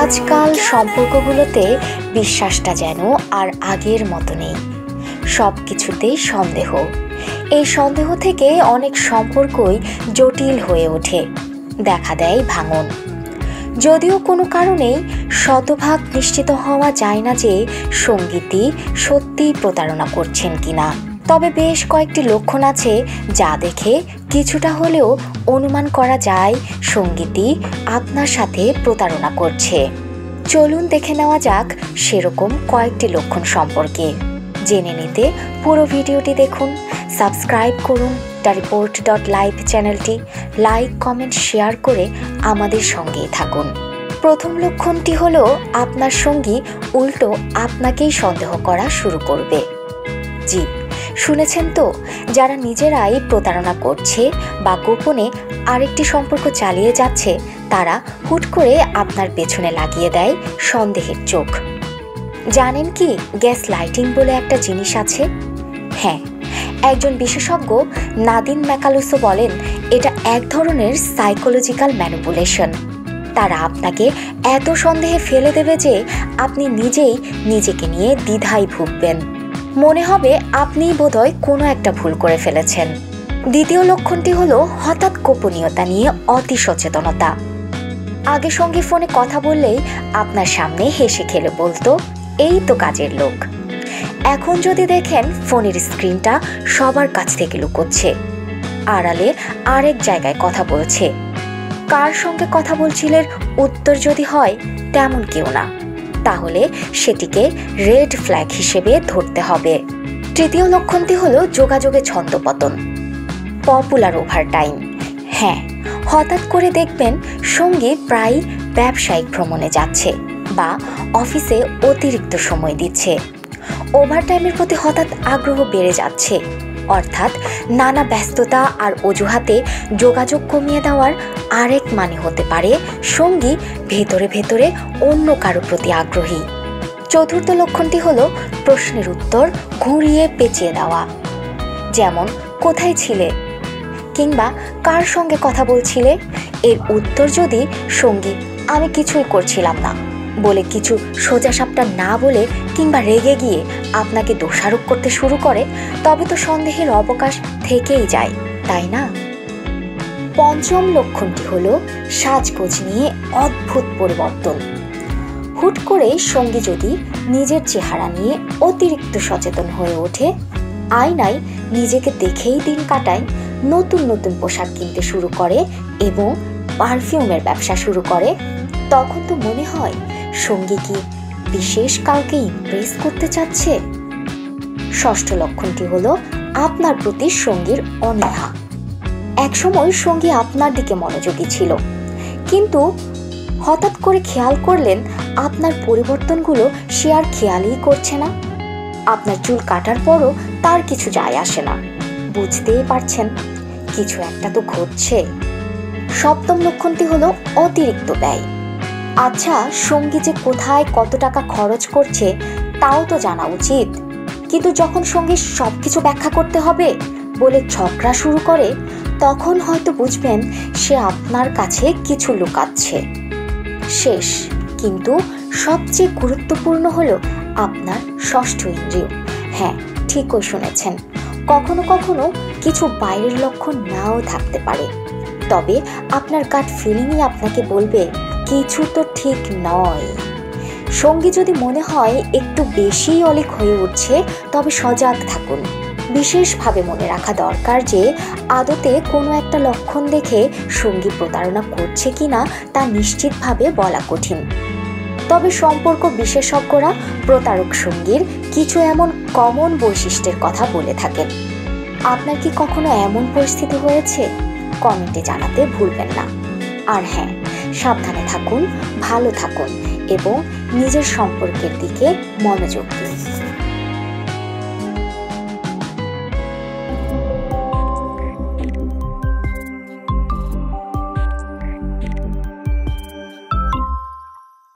আজকাল সম্পর্কগুলোতে বিশ্বাসটা যেন আর আগের মতো নেই। সব কিছুতেই সন্দেহ। এই সন্দেহ থেকে অনেক সম্পর্কই জটিল হয়ে ওঠে, দেখা দেয় ভাঙন। যদিও কোনো কারণেই শতভাগ নিশ্চিত হওয়া যায় না যে সঙ্গীতই সত্যিই প্রতারণা করছেন কিনা, তবে বেশ কয়েকটি লক্ষণ আছে যা দেখে কিছুটা হলেও অনুমান করা যায় সঙ্গীতই আপনার সাথে প্রতারণা করছে। চলুন দেখে নেওয়া যাক সেরকম কয়েকটি লক্ষণ সম্পর্কে। জেনে নিতে পুরো ভিডিওটি দেখুন, সাবস্ক্রাইব করুন dareport.live চ্যানেলটি, লাইক কমেন্ট শেয়ার করে আমাদের সঙ্গেই থাকুন। প্রথম লক্ষণটি হলো আপনার সঙ্গী উল্টো আপনাকেই সন্দেহ করা শুরু করবে। জি, শুনেছেন তো, যারা নিজেরাই প্রতারণা করছে বা গোপনে আরেকটি সম্পর্ক চালিয়ে যাচ্ছে তারা হুট করে আপনার পেছনে লাগিয়ে দেয় সন্দেহের চোখ। জানেন কি গ্যাস লাইটিং বলে একটা জিনিস আছে? হ্যাঁ, একজন বিশেষজ্ঞ নাদিন ম্যাকালুসো বলেন এটা এক ধরনের সাইকোলজিক্যাল ম্যানিপুলেশন। তারা আপনাকে এত সন্দেহে ফেলে দেবে যে আপনি নিজেই নিজেকে নিয়ে দ্বিধায় ভুগবেন, মনে হবে আপনিই বোধহয় কোনো একটা ভুল করে ফেলেছেন। দ্বিতীয় লক্ষণটি হলো হঠাৎ গোপনীয়তা নিয়ে অতি সচেতনতা। আগে সঙ্গে ফোনে কথা বললেই আপনার সামনে হেসে খেলে বলতো এই তো কাজের লোক। এখন যদি দেখেন ফোনের স্ক্রিনটা সবার কাছ থেকে লুকোচ্ছে, আড়ালে আরেক জায়গায় কথা বলছে। কার সঙ্গে কথা বলছিলেন উত্তর যদি হয় তেমন কেউ না, তাহলে সেটিকে রেড ফ্ল্যাগ হিসেবে ধরতে হবে। তৃতীয় লক্ষণটি হলো যোগাযোগে ছন্দপতন, পপুলার ওভারটাইম। হ্যাঁ, হঠাৎ করে দেখবেন সঙ্গী প্রায় ব্যবসায়িক ভ্রমণে যাচ্ছে বা অফিসে অতিরিক্ত সময় দিচ্ছে। ওভারটাইমের প্রতি হঠাৎ আগ্রহ বেড়ে যাচ্ছে, অর্থাৎ নানা ব্যস্ততা আর অজুহাতে যোগাযোগ কমিয়ে দেওয়ার আরেক মানে হতে পারে সঙ্গী ভেতরে ভেতরে অন্য কারো প্রতি আগ্রহী। চতুর্থ লক্ষণটি হলো প্রশ্নের উত্তর ঘুরিয়ে পেঁচিয়ে দেওয়া, যেমন কোথায় ছিলে কিংবা কার সঙ্গে কথা বলছিলে। এর উত্তর যদি সঙ্গী আমি কিছুই করছিলাম না বলে কিছু সোজাসাপটা না বলে কিংবা রেগে গিয়ে আপনাকে দোষারোপ করতে শুরু করে, তবে তো সন্দেহের অবকাশ থেকেই যায়, তাই না? পঞ্চম লক্ষণটি হলো সাজগোজ নিয়ে অদ্ভুত পরিবর্তন। হুট করে সঙ্গী যদি নিজের চেহারা নিয়ে অতিরিক্ত সচেতন হয়ে ওঠে, আয়নায় নিজেকে দেখেই দিন কাটায়, নতুন নতুন পোশাক কিনতে শুরু করে এবং পারফিউমের ব্যবসা শুরু করে, তখন তো মনে হয় সঙ্গী কি বিশেষ কাউকে ইমপ্রেস করতে চাচ্ছে। ষষ্ঠ লক্ষণটি হলো আপনার প্রতি সঙ্গীর অনীহা। একসময় সঙ্গী আপনার দিকে মনোযোগী ছিল, কিন্তু হঠাৎ করে খেয়াল করলেন আপনার পরিবর্তনগুলো সে আর খেয়ালই করছে না। আপনার চুল কাটার পরও তার কিছু যায় আসে না, বুঝতেই পারছেন কিছু একটা তো ঘটছে। সপ্তম লক্ষণটি হলো অতিরিক্ত ব্যয়। আচ্ছা, সঙ্গী যে কোথায় কত টাকা খরচ করছে তাও তো জানা উচিত, কিন্তু যখন সঙ্গী সবকিছু ব্যাখ্যা করতে হবে বলে ঝগড়া শুরু করে, তখন হয়তো বুঝবেন সে আপনার কাছে কিছু লুকাচ্ছে। শেষ কিন্তু সবচেয়ে গুরুত্বপূর্ণ হলো আপনার ষষ্ঠ ইন্দ্রিয়। হ্যাঁ, ঠিকই শুনেছেন, কখনো কখনো কিছু বাইরের লক্ষণ নাও থাকতে পারে, তবে আপনার গাট ফিলিংই আপনাকে বলবে কিছু তো ঠিক নয়। সঙ্গী যদি মনে হয় একটু বেশি অলিক হয়ে উঠছে, তবে সজাগ থাকুন। বিশেষভাবে মনে রাখা দরকার যে আদতে কোনো একটা লক্ষণ দেখে সঙ্গী প্রতারণা করছে কিনা তা নিশ্চিতভাবে বলা কঠিন। তবে সম্পর্ক বিশেষজ্ঞরা প্রতারক সঙ্গীর কিছু এমন কমন বৈশিষ্ট্যের কথা বলে থাকেন। আপনার কি কখনো এমন পরিস্থিতি হয়েছে? কমেন্টে জানাতে ভুলবেন না। আর হ্যাঁ, সাবধানে থাকুন, ভালো থাকুন এবং নিজের সম্পর্কের দিকে মনোযোগ দিন।